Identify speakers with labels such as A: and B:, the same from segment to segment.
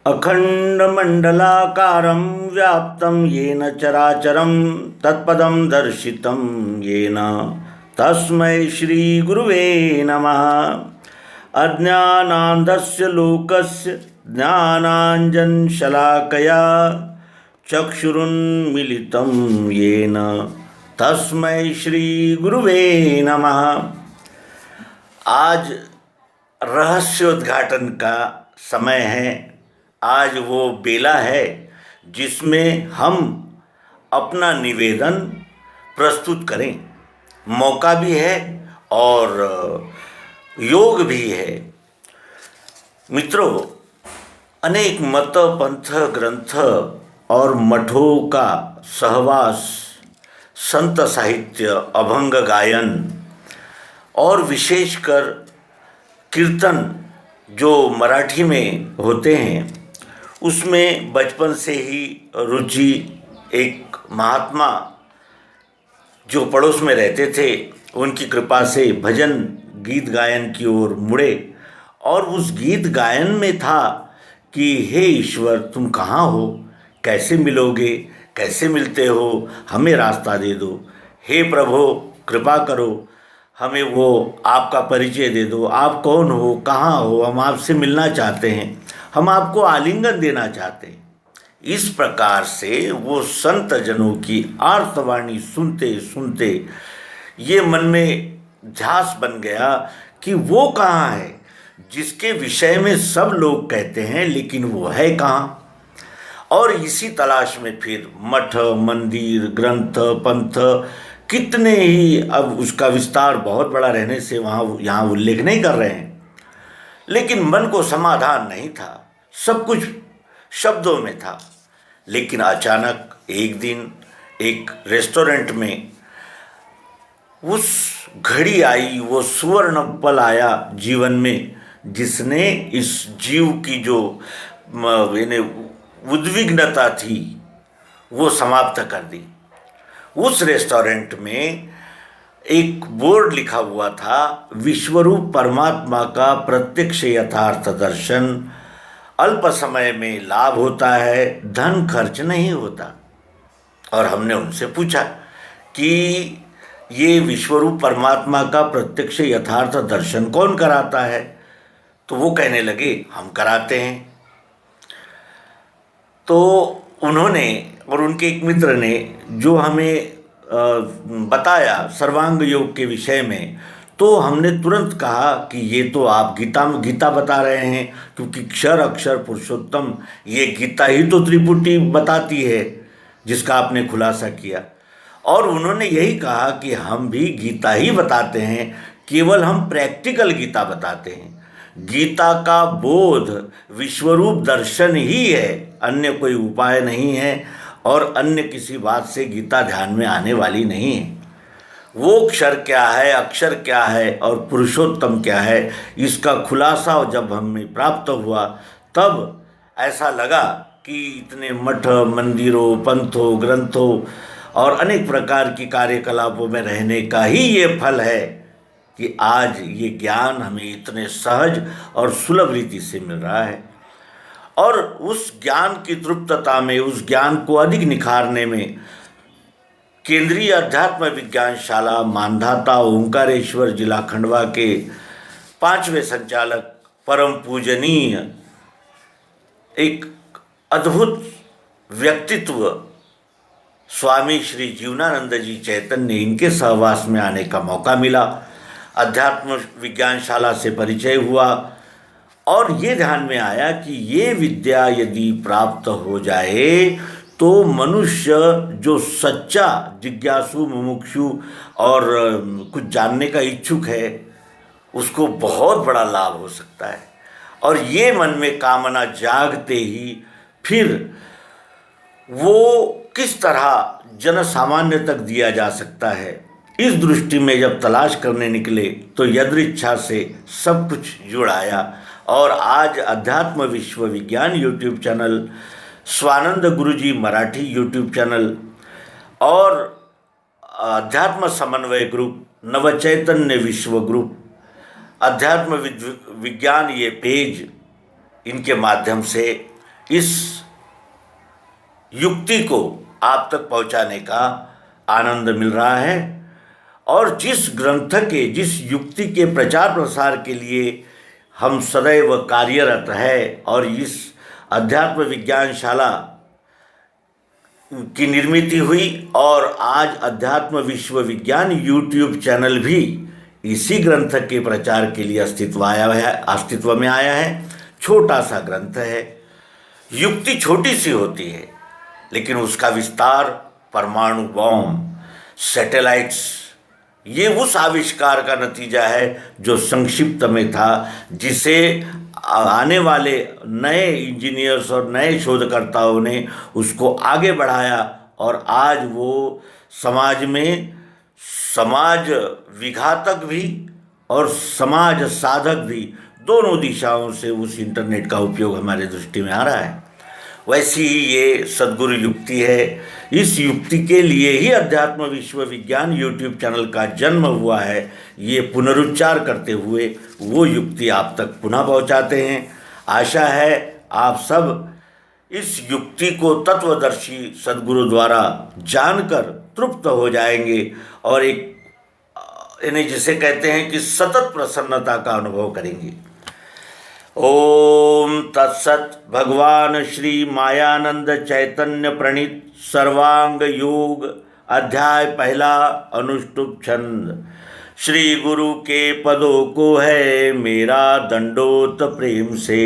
A: अखण्डमण्डलाकारं व्याप्तं येन चराचरं तत्पदं दर्शितं येन तस्मै श्रीगुरुवे नमः। अज्ञानान्धस्य लोकस्य ज्ञानाञ्जनशलाकया चक्षुरुन्मीलितं येन तस्मै श्रीगुरुवे नमः। आज रहस्योद्घाटन का समय है। आज वो बेला है जिसमें हम अपना निवेदन प्रस्तुत करें। मौका भी है और योग भी है। मित्रों, अनेक मत पंथ ग्रंथ और मठों का सहवास, संत साहित्य, अभंग गायन और विशेषकर कीर्तन जो मराठी में होते हैं, उसमें बचपन से ही रुचि। एक महात्मा जो पड़ोस में रहते थे, उनकी कृपा से भजन गीत गायन की ओर मुड़े और उस गीत गायन में था कि हे ईश्वर, तुम कहाँ हो, कैसे मिलोगे, कैसे मिलते हो, हमें रास्ता दे दो। हे प्रभु, कृपा करो, हमें वो आपका परिचय दे दो। आप कौन हो, कहाँ हो, हम आपसे मिलना चाहते हैं, हम आपको आलिंगन देना चाहते हैं। इस प्रकार से वो संत जनों की आर्तवाणी सुनते सुनते ये मन में ध्यास बन गया कि वो कहाँ है जिसके विषय में सब लोग कहते हैं, लेकिन वो है कहाँ। और इसी तलाश में फिर मठ, मंदिर, ग्रंथ, पंथ, कितने ही, अब उसका विस्तार बहुत बड़ा रहने से यहाँ उल्लेख नहीं कर रहे हैं, लेकिन मन को समाधान नहीं था। सब कुछ शब्दों में था। लेकिन अचानक एक दिन एक रेस्टोरेंट में उस घड़ी आई, वो सुवर्ण पल आया जीवन में, जिसने इस जीव की जो उद्विग्नता थी वो समाप्त कर दी। उस रेस्टोरेंट में एक बोर्ड लिखा हुआ था, विश्वरूप परमात्मा का प्रत्यक्ष यथार्थ दर्शन, अल्प समय में लाभ होता है, धन खर्च नहीं होता। और हमने उनसे पूछा कि ये विश्वरूप परमात्मा का प्रत्यक्ष यथार्थ दर्शन कौन कराता है? तो वो कहने लगे, हम कराते हैं। तो उन्होंने और उनके एक मित्र ने जो हमें बताया सर्वांग योग के विषय में, तो हमने तुरंत कहा कि ये तो आप गीता बता रहे हैं, क्योंकि क्षर अक्षर पुरुषोत्तम, ये गीता ही तो त्रिपुटी बताती है जिसका आपने खुलासा किया। और उन्होंने यही कहा कि हम भी गीता ही बताते हैं, केवल हम प्रैक्टिकल गीता बताते हैं। गीता का बोध विश्वरूप दर्शन ही है, अन्य कोई उपाय नहीं है और अन्य किसी बात से गीता ध्यान में आने वाली नहीं है। वो अक्षर क्या है, अक्षर क्या है और पुरुषोत्तम क्या है, इसका खुलासा जब हमें प्राप्त हुआ, तब ऐसा लगा कि इतने मठ, मंदिरों, पंथों, ग्रंथों और अनेक प्रकार की कार्यकलापों में रहने का ही ये फल है कि आज ये ज्ञान हमें इतने सहज और सुलभ रीति से मिल रहा है। और उस ज्ञान की तृप्तता में, उस ज्ञान को अधिक निखारने में केंद्रीय अध्यात्म विज्ञान शाला मानधाता ओंकारेश्वर जिला खंडवा के 5वें संचालक परम पूजनीय एक अद्भुत व्यक्तित्व स्वामी श्री जीवनानंद जी चैतन्य, इनके सहवास में आने का मौका मिला। अध्यात्म विज्ञान शाला से परिचय हुआ और ये ध्यान में आया कि ये विद्या यदि प्राप्त हो जाए तो मनुष्य जो सच्चा जिज्ञासु, मुमुक्षु और कुछ जानने का इच्छुक है, उसको बहुत बड़ा लाभ हो सकता है। और ये मन में कामना जागते ही फिर वो किस तरह जन सामान्य तक दिया जा सकता है, इस दृष्टि में जब तलाश करने निकले तो यदृच्छा से सब कुछ जुड़ आया। और आज अध्यात्म विश्व विज्ञान यूट्यूब चैनल, स्वानंद गुरुजी मराठी यूट्यूब चैनल और अध्यात्म समन्वय ग्रुप, नवचैतन्य विश्व ग्रुप, अध्यात्म विज्ञान ये पेज, इनके माध्यम से इस युक्ति को आप तक पहुंचाने का आनंद मिल रहा है। और जिस ग्रंथ के, जिस युक्ति के प्रचार प्रसार के लिए हम सदैव कार्यरत है, और इस अध्यात्म विज्ञानशाला की निर्मित हुई, और आज अध्यात्म विश्वविज्ञान यूट्यूब चैनल भी इसी ग्रंथ के प्रचार के लिए अस्तित्व में आया है। छोटा सा ग्रंथ है, युक्ति छोटी सी होती है, लेकिन उसका विस्तार परमाणु बॉम्ब, सैटेलाइट्स, ये उस आविष्कार का नतीजा है जो संक्षिप्त में था, जिसे आने वाले नए इंजीनियर्स और नए शोधकर्ताओं ने उसको आगे बढ़ाया, और आज वो समाज में समाज विघातक भी और समाज साधक भी, दोनों दिशाओं से उस इंटरनेट का उपयोग हमारे दृष्टि में आ रहा है। वैसी ही ये सद्गुरु युक्ति है। इस युक्ति के लिए ही अध्यात्म विश्वविज्ञान यूट्यूब चैनल का जन्म हुआ है। ये पुनरुच्चार करते हुए वो युक्ति आप तक पुनः पहुंचाते हैं। आशा है आप सब इस युक्ति को तत्वदर्शी सद्गुरु द्वारा जानकर तृप्त हो जाएंगे, और एक इन्हें जिसे कहते हैं कि सतत प्रसन्नता का अनुभव करेंगे। ओम तत्सत। भगवान श्री मायानंद चैतन्य प्रणीत सर्वांग योग अध्याय पहला, अनुष्टुप छंद। श्री गुरु के पदों को है मेरा दंडोत प्रेम से,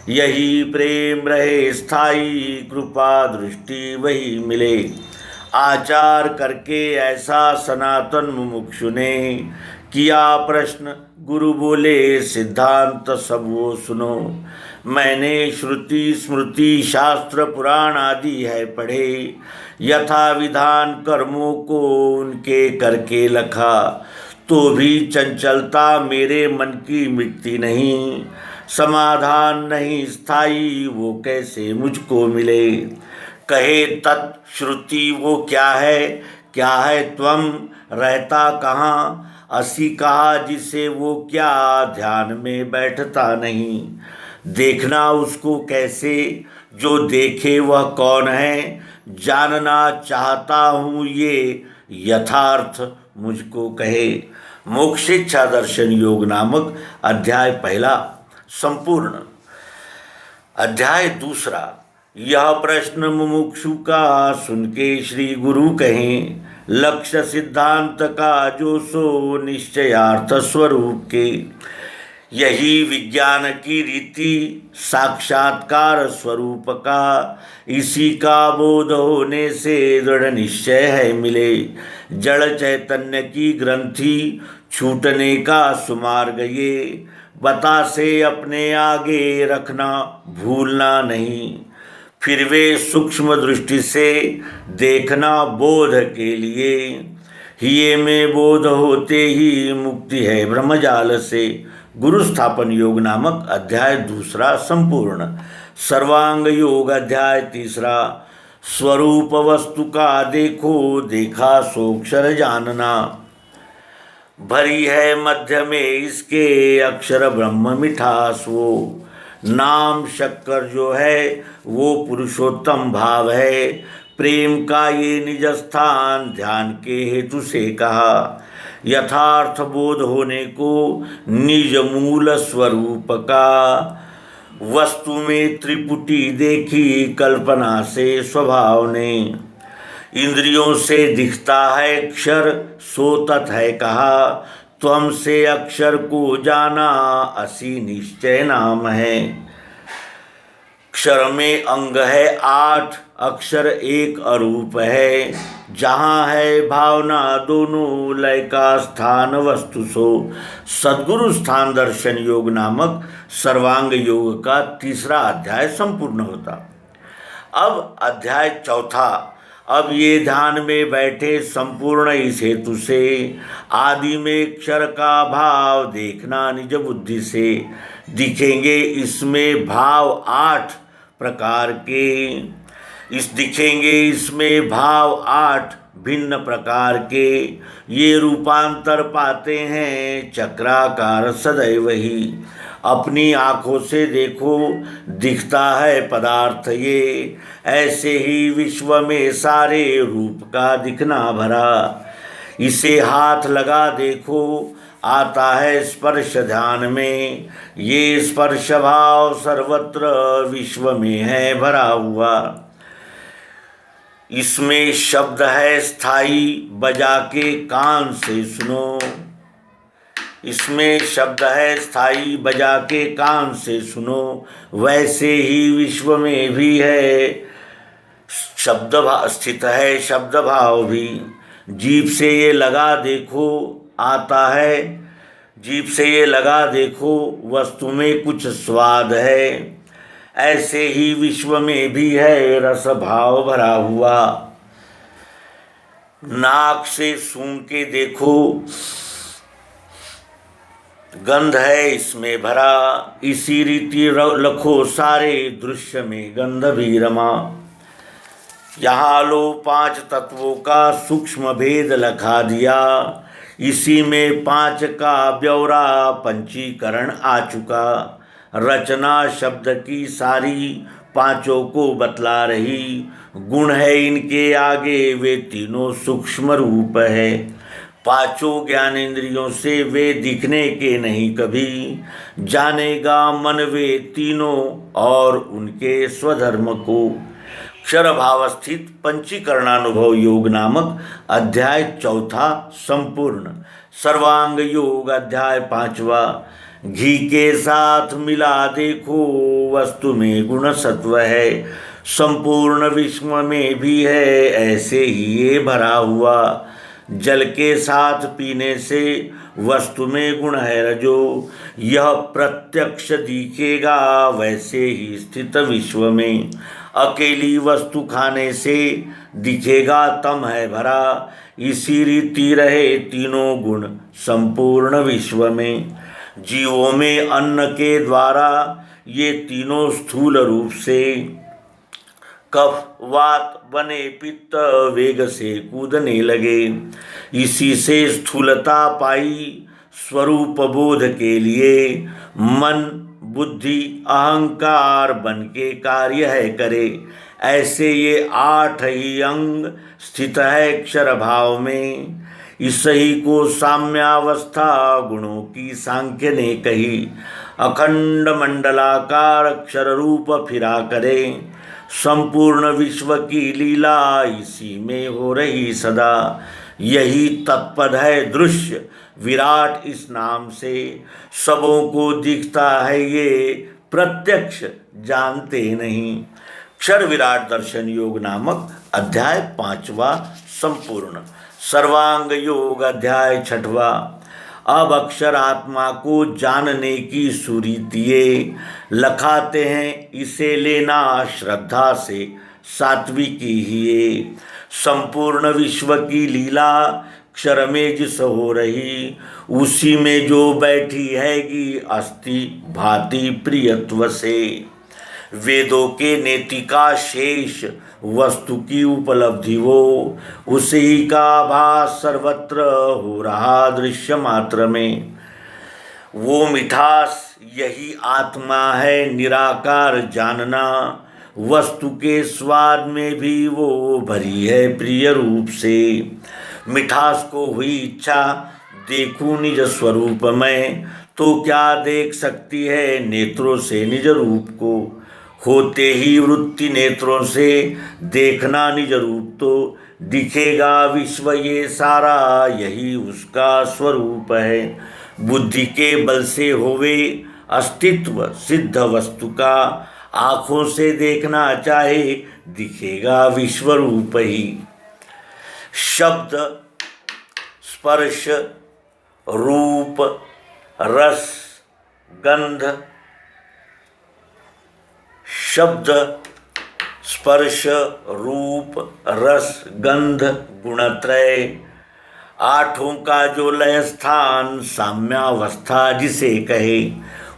A: यही प्रेम रहे स्थाई, कृपा दृष्टि वही मिले। आचार करके ऐसा सनातन मुमुक्षु ने, किया प्रश्न गुरु बोले सिद्धांत सब वो सुनो। मैंने श्रुति स्मृति शास्त्र पुराण आदि है पढ़े, यथा विधान कर्मों को उनके करके लखा। तो भी चंचलता मेरे मन की मिटती नहीं, समाधान नहीं स्थाई वो कैसे मुझको मिले। कहे तत्श्रुति वो क्या है त्वम, रहता कहाँ, असी कहा जिसे वो क्या, ध्यान में बैठता नहीं। देखना उसको कैसे, जो देखे वह कौन है, जानना चाहता हूँ ये यथार्थ मुझको कहे। मोक्ष इच्छा दर्शन योग नामक अध्याय पहला संपूर्ण। अध्याय दूसरा। यह प्रश्न मुमुक्षु का सुन के श्री गुरु कहें, लक्ष्य सिद्धांत का जो सो निश्चयार्थ स्वरूप के। यही विज्ञान की रीति साक्षात्कार स्वरूप का, इसी का बोध होने से दृढ़ निश्चय है मिले। जड़ चैतन्य की ग्रंथि छूटने का सुमार्ग ये, बता से अपने आगे रखना भूलना नहीं। फिर वे सूक्ष्म दृष्टि से देखना बोध के लिए, हिये में बोध होते ही मुक्ति है ब्रह्मजाल से। गुरु स्थापन योग नामक अध्याय दूसरा संपूर्ण। सर्वांग योग अध्याय तीसरा। स्वरूप वस्तु का देखो देखा सोक्षर जानना, भरी है मध्य में इसके अक्षर ब्रह्म मिठास वो। नाम शक्कर जो है वो पुरुषोत्तम भाव है, प्रेम का ये निज स्थान ध्यान के हेतु से कहा। यथार्थ बोध होने को निज मूल स्वरूप का, वस्तु में त्रिपुटी देखी कल्पना से स्वभाव ने। इंद्रियों से दिखता है अक्षर सो तत् है कहा, त्वम से अक्षर को जाना असी निश्चय नाम है। अक्षर में अंग है 8, अक्षर एक अरूप है। जहाँ है भावना दोनों लय का स्थान वस्तु सो। सद्गुरु स्थान दर्शन योग नामक सर्वांग योग का तीसरा अध्याय संपूर्ण होता। अब अध्याय चौथा। अब ये ध्यान में बैठे संपूर्ण इस हेतु से, आदि में अक्षर का भाव देखना निज बुद्धि से। दिखेंगे इसमें भाव 8 प्रकार के, दिखेंगे इसमें भाव 8 भिन्न प्रकार के ये रूपांतर पाते हैं चक्राकार सदैव ही। अपनी आँखों से देखो दिखता है पदार्थ ये, ऐसे ही विश्व में सारे रूप का दिखना भरा। इसे हाथ लगा देखो आता है स्पर्श ध्यान में, ये स्पर्श भाव सर्वत्र विश्व में है भरा हुआ। इसमें शब्द है स्थाई बजा के कान से सुनो, इसमें शब्द है स्थाई बजा के कान से सुनो, वैसे ही विश्व में भी है शब्द स्थित है शब्द भाव भी। जीभ से ये लगा देखो आता है, जीभ से ये लगा देखो वस्तु में कुछ स्वाद है, ऐसे ही विश्व में भी है रस भाव भरा हुआ। नाक से सूंघ के देखो गंध है इसमें भरा, इसी रीति लखो सारे दृश्य में गंध भी रमा। यहाँ लो 5 तत्वों का सूक्ष्म भेद लखा दिया, इसी में 5 का ब्यौरा पंचीकरण आ चुका। रचना शब्द की सारी पांचों को बतला रही, गुण है इनके आगे वे तीनों सूक्ष्म रूप है। पांचों ज्ञानेंद्रियों से वे दिखने के नहीं कभी, जानेगा मन वे तीनों और उनके स्वधर्म को। क्षर भावस्थित पंचीकरणानुभव योग नामक अध्याय 4 संपूर्ण। सर्वांग योग अध्याय 5वां। घी के साथ मिला देखो वस्तु में गुण सत्व है, संपूर्ण विश्व में भी है ऐसे ही ये भरा हुआ। जल के साथ पीने से वस्तु में गुण है रजो, यह प्रत्यक्ष दिखेगा वैसे ही स्थित विश्व में। अकेली वस्तु खाने से दिखेगा तम है भरा, इसी रीति रहे तीनों गुण संपूर्ण विश्व में। जीवों में अन्न के द्वारा ये तीनों स्थूल रूप से कफ वात बने पित्त वेग से कूदने लगे, इसी से स्थूलता पाई। स्वरूप बोध के लिए मन बुद्धि अहंकार बन के कार्य है करे, ऐसे ये 8 ही अंग स्थित है अक्षर भाव में। इस ही को साम्यावस्था गुणों की सांख्य ने कही। अखंड मंडलाकार अक्षर रूप फिरा करे, संपूर्ण विश्व की लीला इसी में हो रही सदा। यही तत्पद है दृश्य विराट इस नाम से, सबों को दिखता है ये प्रत्यक्ष जानते नहीं। क्षर विराट दर्शन योग नामक अध्याय 5वां संपूर्ण। सर्वांग योग अध्याय 6वां। अब अक्षर आत्मा को जानने की सुरीतिये लखाते हैं, इसे लेना श्रद्धा से सात्विकी ही ये। संपूर्ण विश्व की लीला क्षर में जिस हो रही, उसी में जो बैठी हैगी अस्ति भांति प्रियत्व से। वेदों के नेति का शेष वस्तु की उपलब्धि वो, उसी का आभास सर्वत्र हो रहा दृश्य मात्र में। वो मिठास यही आत्मा है निराकार जानना, वस्तु के स्वाद में भी वो भरी है प्रिय रूप से। मिठास को हुई इच्छा देखूं निज स्वरूप में, तो क्या देख सकती है नेत्रों से निज रूप को। होते ही वृत्ति नेत्रों से देखना निज रूप, तो दिखेगा विश्व ये सारा यही उसका स्वरूप है। बुद्धि के बल से होवे अस्तित्व सिद्ध वस्तु का, आँखों से देखना चाहे दिखेगा विश्व रूप ही। शब्द स्पर्श रूप रस गंध, शब्द स्पर्श रूप रस गंध गुणत्रय, 8 का जो लय स्थान साम्यावस्था जिसे कहे,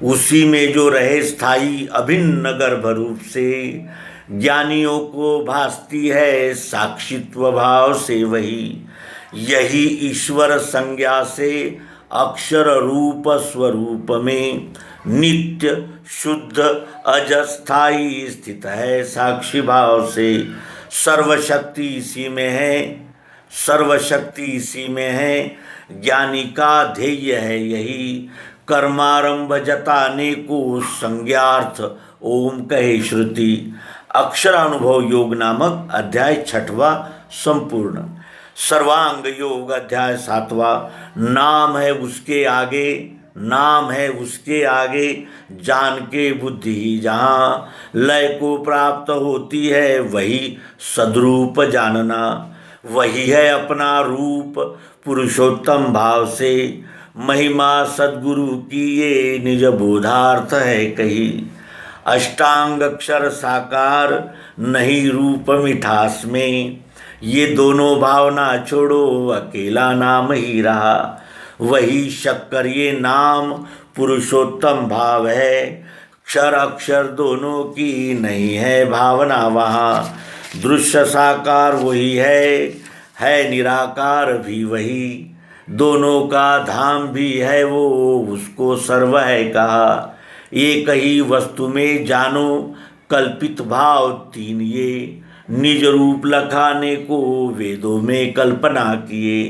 A: उसी में जो रहे स्थाई अभिन्न गर्भ रूप से। ज्ञानियों को भासती है साक्षित्व भाव से वही, यही ईश्वर संज्ञा से अक्षर रूप स्वरूप में नित्य शुद्ध अजस्थाई स्थित है साक्षी भाव से। सर्वशक्ति इसी में है, सर्वशक्ति इसी में है, ज्ञानी का ध्येय है यही, कर्मारंभ जताने को संज्ञार्थ ओम कहे श्रुति। अक्षरानुभव योग नामक अध्याय 6वां संपूर्ण। सर्वांग योग अध्याय 7वां। नाम है उसके आगे, नाम है उसके आगे, जान के बुद्धि ही जहाँ लय को प्राप्त होती है वही सद्रूप जानना। वही है अपना रूप पुरुषोत्तम भाव से, महिमा सद्गुरु की ये निज बोधार्थ है कही। अष्टांग अक्षर साकार नहीं रूप मिठास में, ये दोनों भावना छोड़ो अकेला नाम ही रहा। वही शक्कर ये नाम पुरुषोत्तम भाव है, क्षर अक्षर दोनों की नहीं है भावना वहाँ। दृश्य साकार वही है निराकार भी वही, दोनों का धाम भी है वो उसको सर्व है कहा। एक ही वस्तु में जानो कल्पित भाव तीन ये, निज रूप लखाने को वेदों में कल्पना किए।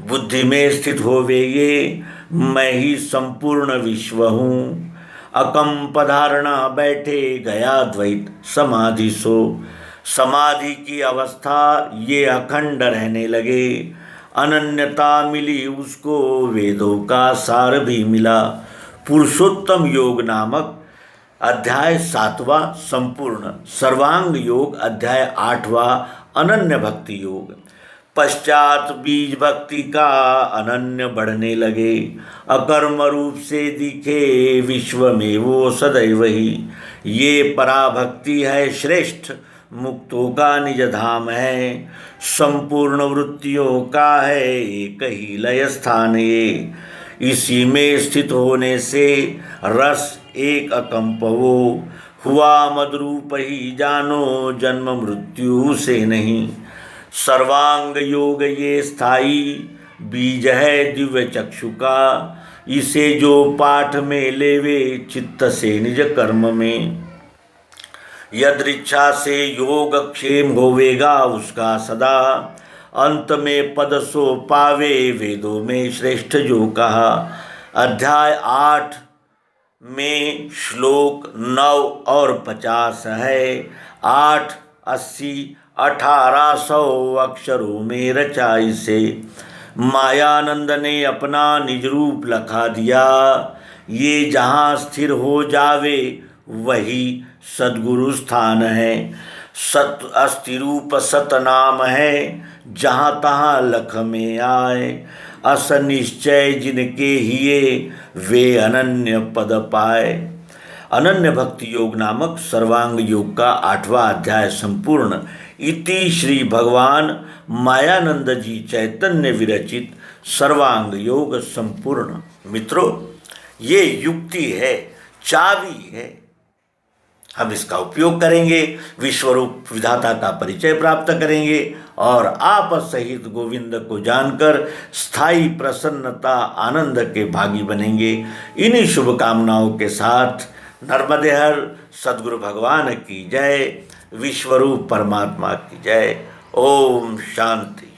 A: बुद्धि में स्थित होवे ये मैं ही संपूर्ण विश्व हूँ, अकंप धारणा बैठे गया द्वैत समाधि सो। समाधि की अवस्था ये अखंड रहने लगे, अनन्यता मिली उसको वेदों का सार भी मिला। पुरुषोत्तम योग नामक अध्याय 7वां संपूर्ण। सर्वांग योग अध्याय 8वां अनन्य भक्ति योग। पश्चात बीज भक्ति का अनन्य बढ़ने लगे, अकर्म रूप से दिखे विश्व में वो सदैव ही। ये पराभक्ति है श्रेष्ठ, मुक्तों का निज धाम है, संपूर्ण वृत्तियों का है एक ही लय स्थान ये। इसी में स्थित होने से रस एक अकंप वो, हुआ मदरूप ही जानो जन्म मृत्यु से नहीं। सर्वांग योग ये स्थाई बीज है दिव्य चक्षु का, इसे जो पाठ में लेवे चित्त से निज कर्म में। यदृच्छा से योग क्षेम होवेगा उसका सदा, अंत में पद सो पावे वेदों में श्रेष्ठ जो कहा। अध्याय 8 में श्लोक 9 और 50 है। 8, 80, 1800 अक्षरों में रचा इसे। मायानंद ने अपना निज रूप लखा दिया, ये जहाँ स्थिर हो जावे वही सद्गुरु स्थान है। सत अस्थि रूप सत नाम है, जहाँ तहाँ लख में आए। अस निश्चय जिनके हिये वे अनन्य पद पाए। अनन्य भक्ति योग नामक सर्वांग योग का 8वां अध्याय संपूर्ण। इति श्री भगवान मायानंद जी चैतन्य विरचित सर्वांग योग संपूर्ण। मित्रों, ये युक्ति है, चाबी है, हम इसका उपयोग करेंगे, विश्वरूप विधाता का परिचय प्राप्त करेंगे और आप सहित गोविंद को जानकर स्थायी प्रसन्नता आनंद के भागी बनेंगे। इन्हीं शुभकामनाओं के साथ नर्मदे हर सद्गुरु भगवान की जय, विश्वरूप परमात्मा की जय। ओम शांति।